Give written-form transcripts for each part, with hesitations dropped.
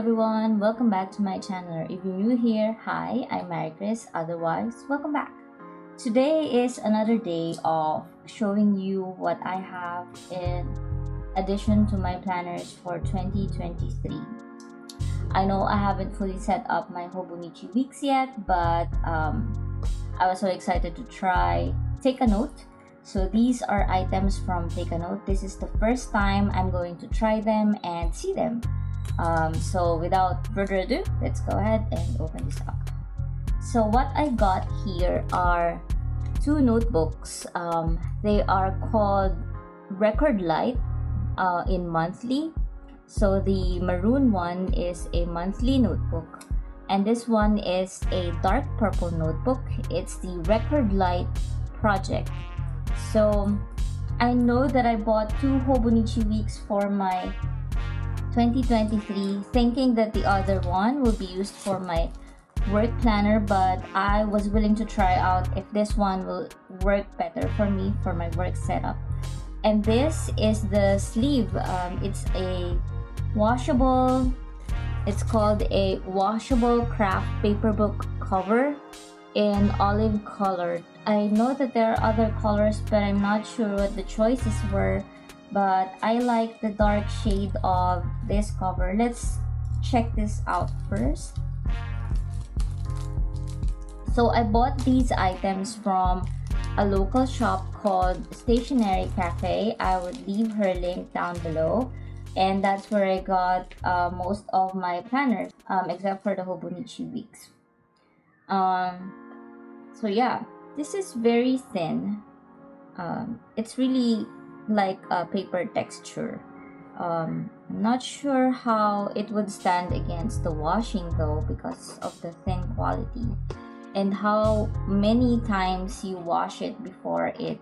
everyone, welcome back to my channel. If you're new here, hi, I'm Mary Chris, otherwise, welcome back. Today is another day of showing you what I have in addition to my planners for 2023. I know I haven't fully set up my Hobonichi Weeks yet, but I was so excited to try Take a Note. So these are items from Take a Note. This is the first time I'm going to try them and see them. So without further ado, let's go ahead and open this up. So what I got here are two notebooks. They are called Record Lite in monthly. So the maroon one is a monthly notebook, and this one is a dark purple notebook. It's the Record Lite project. So I know that I bought two Hobonichi Weeks for my 2023, thinking that the other one will be used for my work planner, but I was willing to try out if this one will work better for me for my work setup. And this is the sleeve. It's a washable, it's called a washable craft paper book cover in olive color. I know that there are other colors, but I'm not sure what the choices were, but I like the dark shade of this cover. Let's check this out first. So I bought these items from a local shop called Stationery Cafe. I would leave her link down below, and that's where I got most of my planners, except for the Hobonichi Weeks. So yeah, this is very thin. It's really like a paper texture. I'm not sure how it would stand against the washing though, because of the thin quality and how many times you wash it before it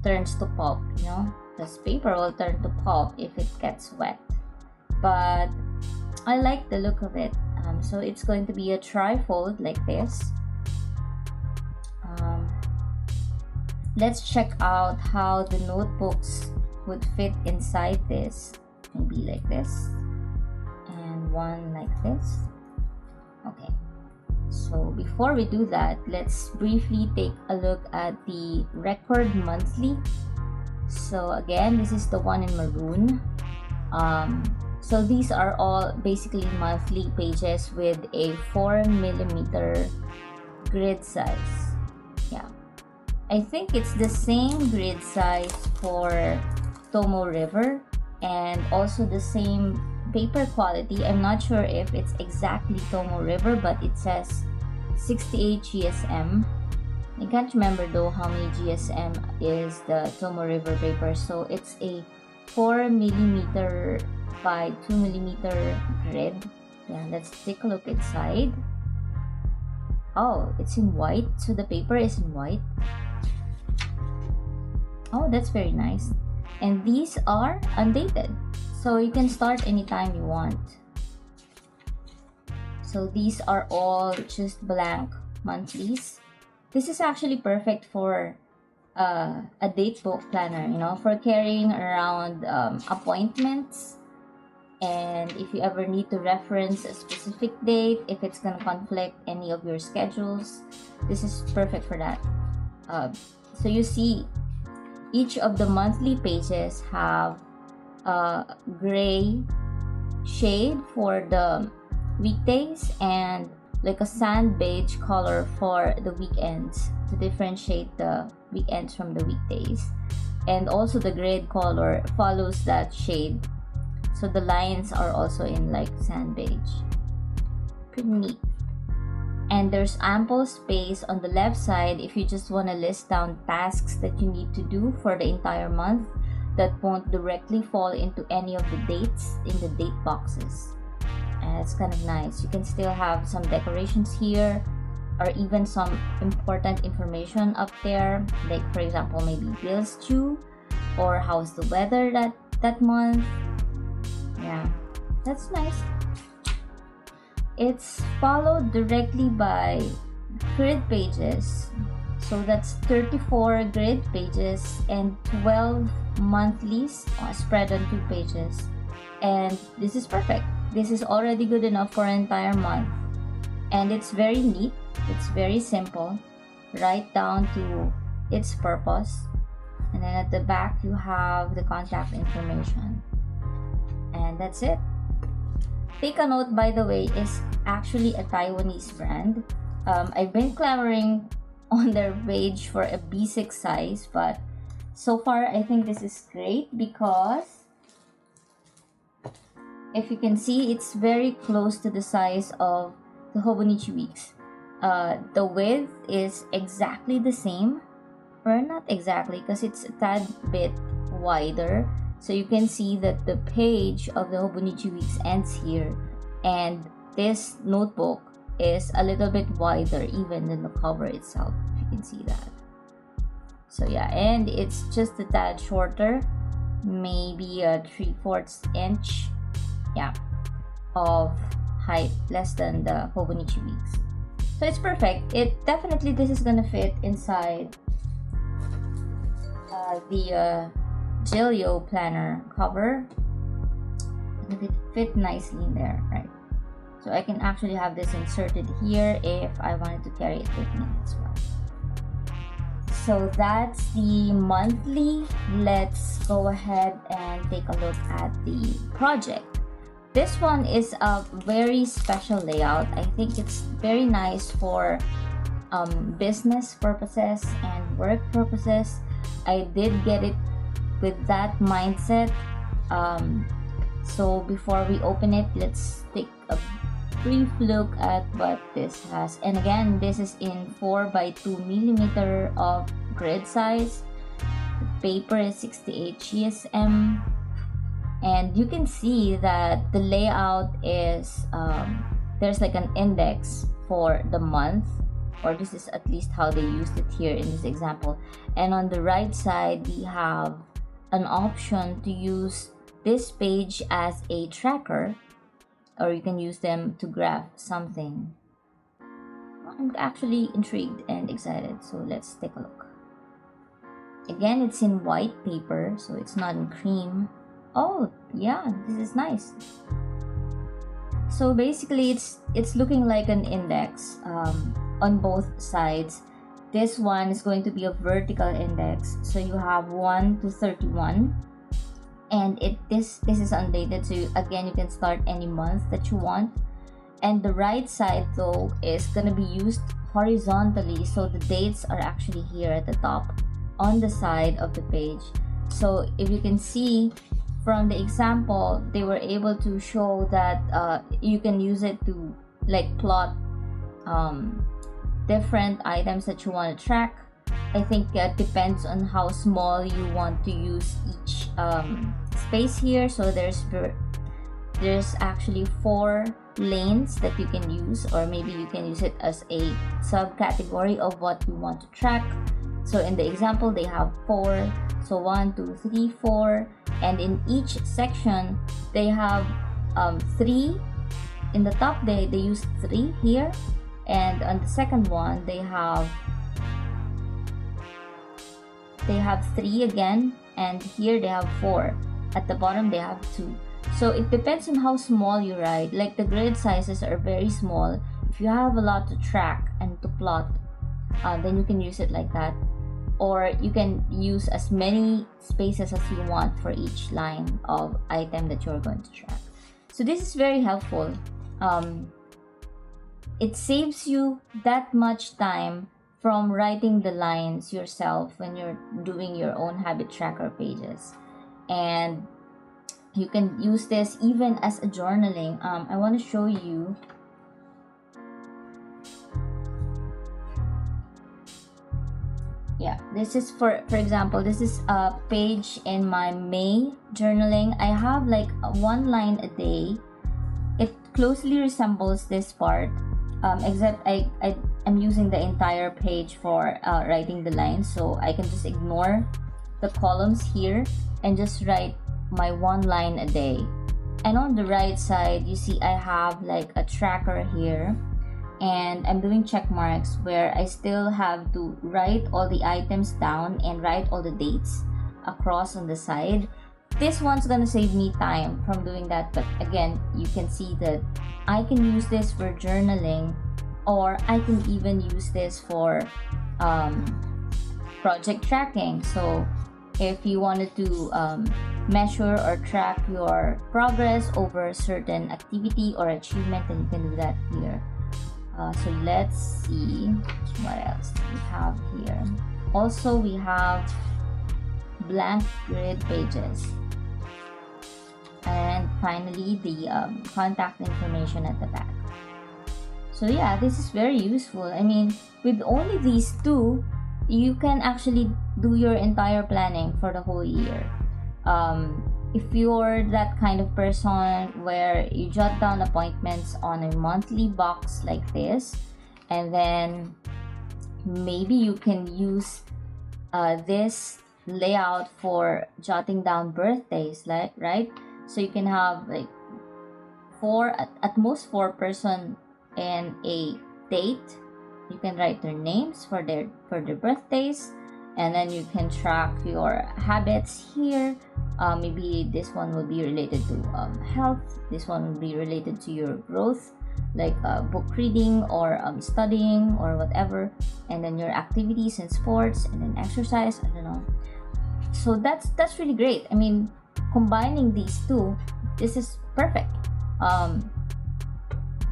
turns to pulp, you know, because paper will turn to pulp if it gets wet. But I like the look of it. So it's going to be a tri-fold like this. Let's check out how the notebooks would fit inside this. Maybe like this, and one like this. Okay, so before we do that, let's briefly take a look at the Record Monthly. So again, this is the one in maroon. So these are all basically monthly pages with a 4mm grid size. Yeah, I think it's the same grid size for Tomo River and also the same paper quality. I'm not sure if it's exactly Tomo River, but it says 68 GSM. I can't remember though how many GSM is the Tomo River paper. So it's a 4mm by 2mm grid. Yeah, let's take a look inside. Oh, it's in white, so the paper is in white. Oh, that's very nice. And these are undated, so you can start anytime you want. So these are all just blank monthlies. This is actually perfect for a date book planner, you know, for carrying around appointments. And if you ever need to reference a specific date, if it's gonna conflict any of your schedules, this is perfect for that. So you see, each of the monthly pages have a gray shade for the weekdays and like a sand beige color for the weekends to differentiate the weekends from the weekdays. And also the grid color follows that shade. So the lines are also in like sand beige. Pretty neat. And there's ample space on the left side if you just want to list down tasks that you need to do for the entire month that won't directly fall into any of the dates in the date boxes. And it's kind of nice. You can still have some decorations here or even some important information up there, like for example maybe bills due or how's the weather that month. Yeah, that's nice. It's followed directly by grid pages. So that's 34 grid pages and 12 monthlies spread on 2 pages. And this is perfect. This is already good enough for an entire month. And it's very neat. It's very simple. Right down to its purpose. And then at the back, you have the contact information. And that's it. Take a Note, by the way, is actually a Taiwanese brand. I've been clamoring on their page for a B6 size, but so far I think this is great because if you can see, it's very close to the size of the Hobonichi Weeks. The width is exactly the same, or not exactly because it's a tad bit wider. So you can see that the page of the Hobonichi Weeks ends here, and this notebook is a little bit wider even than the cover itself, if you can see that. So yeah, and it's just a tad shorter, maybe a 3/4 inch, yeah, of height, less than the Hobonichi Weeks. So it's perfect. This is gonna fit inside the Gilio planner cover. It fit nicely in there, right? So I can actually have this inserted here if I wanted to carry it with me as well. So that's the monthly. Let's go ahead and take a look at the project. This one is a very special layout. I think it's very nice for business purposes and work purposes. I did get it with that mindset. So before we open it, let's take a brief look at what this has. And again, this is in 4x2 millimeter of grid size. The paper is 68 GSM, and you can see that the layout is there's like an index for the month, or this is at least how they used it here in this example. And on the right side, we have an option to use this page as a tracker, or you can use them to graph something. I'm actually intrigued and excited, so let's take a look. Again, it's in white paper, so it's not in cream. Oh yeah, this is nice. So basically it's looking like an index on both sides. This one is going to be a vertical index, so you have 1 to 31, and this is undated, so again you can start any month that you want. And the right side though is going to be used horizontally, so the dates are actually here at the top on the side of the page. So if you can see from the example, they were able to show that you can use it to like plot different items that you want to track. I think it depends on how small you want to use each space here. So there's actually 4 lanes that you can use, or maybe you can use it as a subcategory of what you want to track. So in the example, they have 4. So 1, 2, 3, 4, and in each section they have 3. In the top they use 3 here, and on the second one they have 3 again, and here they have 4. At the bottom they have 2. So it depends on how small you write. Like the grid sizes are very small. If you have a lot to track and to plot, then you can use it like that, or you can use as many spaces as you want for each line of item that you're going to track. So this is very helpful. It saves you that much time from writing the lines yourself when you're doing your own habit tracker pages, and you can use this even as a journaling. I want to show you. Yeah, this is for example, this is a page in my May journaling. I have like 1 line a day. It closely resembles this part, except I'm using the entire page for writing the lines, so I can just ignore the columns here and just write my 1 line a day. And on the right side, you see I have like a tracker here, and I'm doing check marks where I still have to write all the items down and write all the dates across on the side. this one's gonna save me time from doing that, but again, you can see that I can use this for journaling, or I can even use this for project tracking. So if you wanted to measure or track your progress over a certain activity or achievement, then you can do that here. So let's see what else do we have here. Also, we have blank grid pages, and finally the contact information at the back. So yeah, this is very useful. I mean, with only these two, you can actually do your entire planning for the whole year. If you're that kind of person where you jot down appointments on a monthly box like this, and then maybe you can use this layout for jotting down birthdays, like, right? So you can have like at most 4 person in a date. You can write their names for their birthdays, and then you can track your habits here. Maybe this one will be related to health, this one will be related to your growth, like book reading or studying or whatever, and then your activities and sports, and then exercise, I don't know. So that's really great. I mean, combining these two, this is perfect.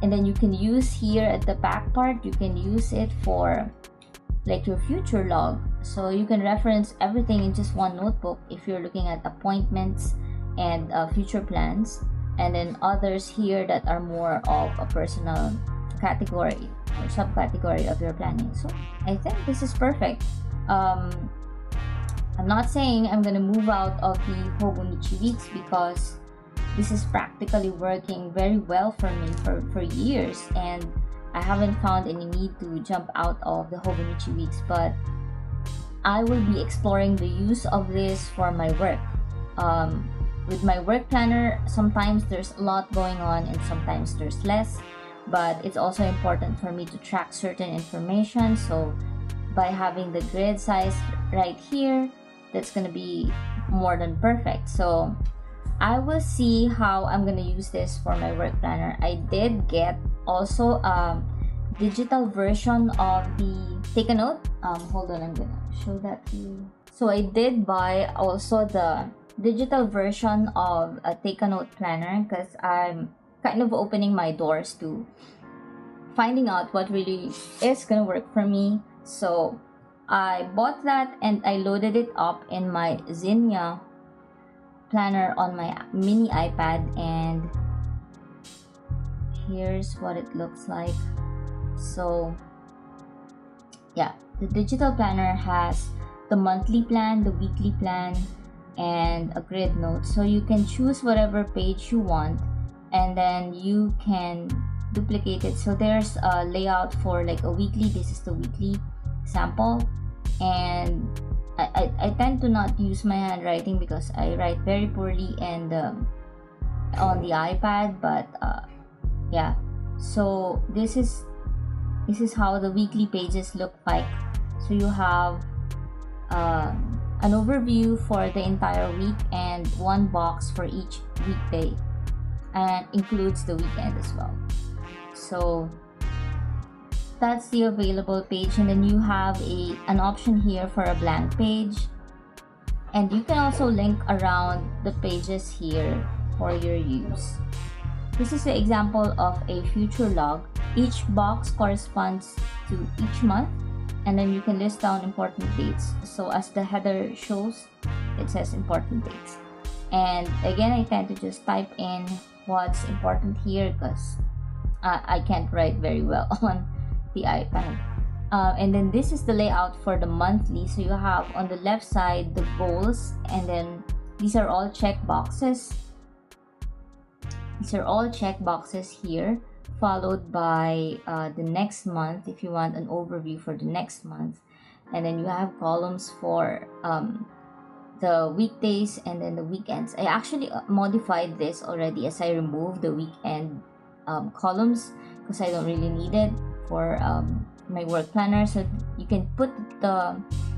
And then you can use here at the back part, you can use it for like your future log. So you can reference everything in just one notebook if you're looking at appointments and future plans, and then others here that are more of a personal category or subcategory of your planning. So I think this is perfect. I'm not saying I'm gonna move out of the Hobonichi Weeks, because this is practically working very well for me for years, and I haven't found any need to jump out of the Hobonichi Weeks. But I will be exploring the use of this for my work. With my work planner, sometimes there's a lot going on and sometimes there's less, but it's also important for me to track certain information. So by having the grid size right here, that's gonna be more than perfect. So I will see how I'm gonna use this for my work planner. I did get also a digital version of the take a note. Hold on, I'm gonna show that to you. So I did buy also the digital version of a take a note planner, because I'm kind of opening my doors to finding out what really is gonna work for me. So I bought that and I loaded it up in my Zinnia planner on my mini iPad, and here's what it looks like. So yeah, the digital planner has the monthly plan, the weekly plan, and a grid note. So you can choose whatever page you want, and then you can duplicate it. So there's a layout for like a weekly. This is the weekly sample, and I tend to not use my handwriting because I write very poorly and on the iPad. But yeah, so this is how the weekly pages look like. So you have an overview for the entire week and one box for each weekday, and includes the weekend as well. So that's the available page, and then you have an option here for a blank page, and you can also link around the pages here for your use. This is the example of a future log. Each box corresponds to each month, and then you can list down important dates. So as the header shows, it says important dates. And again, I tend to just type in what's important here because I can't write very well on the iPad. And then this is the layout for the monthly. So you have on the left side the goals, and then these are all check boxes. These are all check boxes here, followed by the next month if you want an overview for the next month. And then you have columns for the weekdays and then the weekends. I actually modified this already as I removed the weekend columns because I don't really need it for my work planner. So you can put the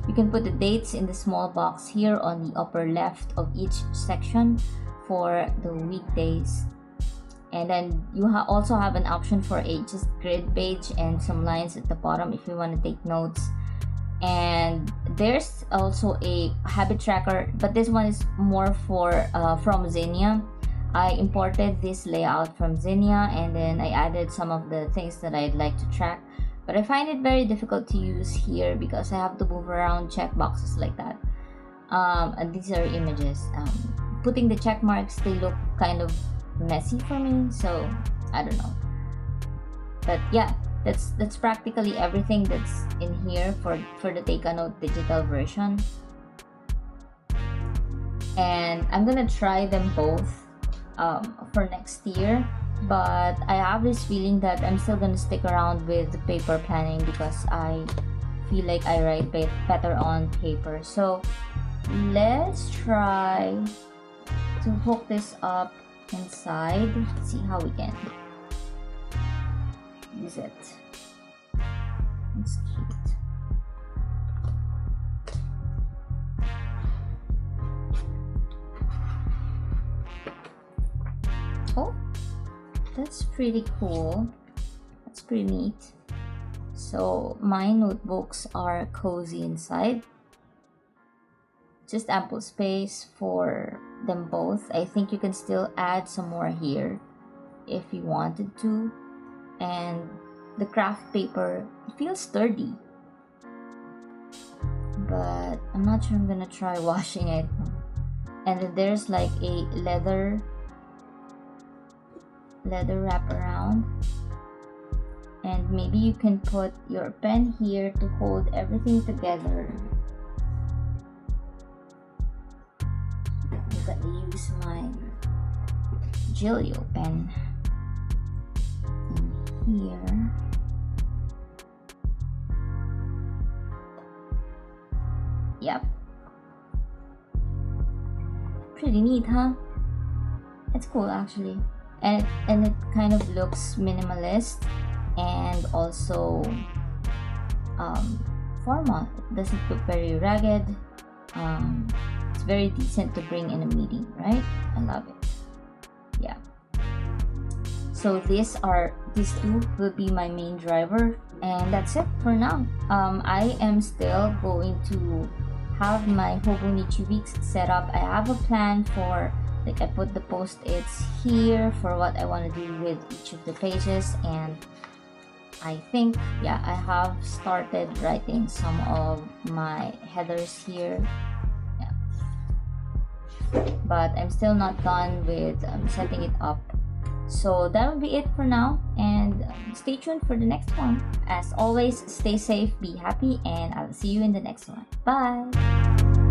You can put the dates in the small box here on the upper left of each section for the weekdays. And then you also have an option for a just grid page and some lines at the bottom if you want to take notes. And there's also a habit tracker, but this one is more for from Zinnia. I imported this layout from Zinnia, and then I added some of the things that I'd like to track, but I find it very difficult to use here because I have to move around check boxes like that. And these are images. Putting the check marks, they look kind of messy for me, so I don't know. But yeah, that's practically everything that's in here for the Take a Note digital version. And I'm gonna try them both for next year, but I have this feeling that I'm still gonna stick around with the paper planning because I feel like I write better on paper. So let's try to hook this up inside, see how we can use it. It's cute. Oh, that's pretty cool. That's pretty neat. So my notebooks are cozy inside. Just ample space for them both. I think you can still add some more here if you wanted to. And the craft paper, it feels sturdy, but I'm not sure I'm gonna try washing it. And then there's like a leather wrap around, and maybe you can put your pen here to hold everything together. I'm gonna use my Gilio pen in here. Yep. Pretty neat, huh? It's cool actually. And it kind of looks minimalist and also formal. It doesn't look very ragged. It's very decent to bring in a meeting, right? I love it. Yeah. So these two will be my main driver, and that's it for now. I am still going to have my Hobonichi Weeks set up. I have a plan for, like, I put the post-its here for what I want to do with each of the pages, and I think, yeah, I have started writing some of my headers here. Yeah. But I'm still not done with setting it up. So that will be it for now, and stay tuned for the next one. As always, stay safe, be happy, and I'll see you in the next one. Bye!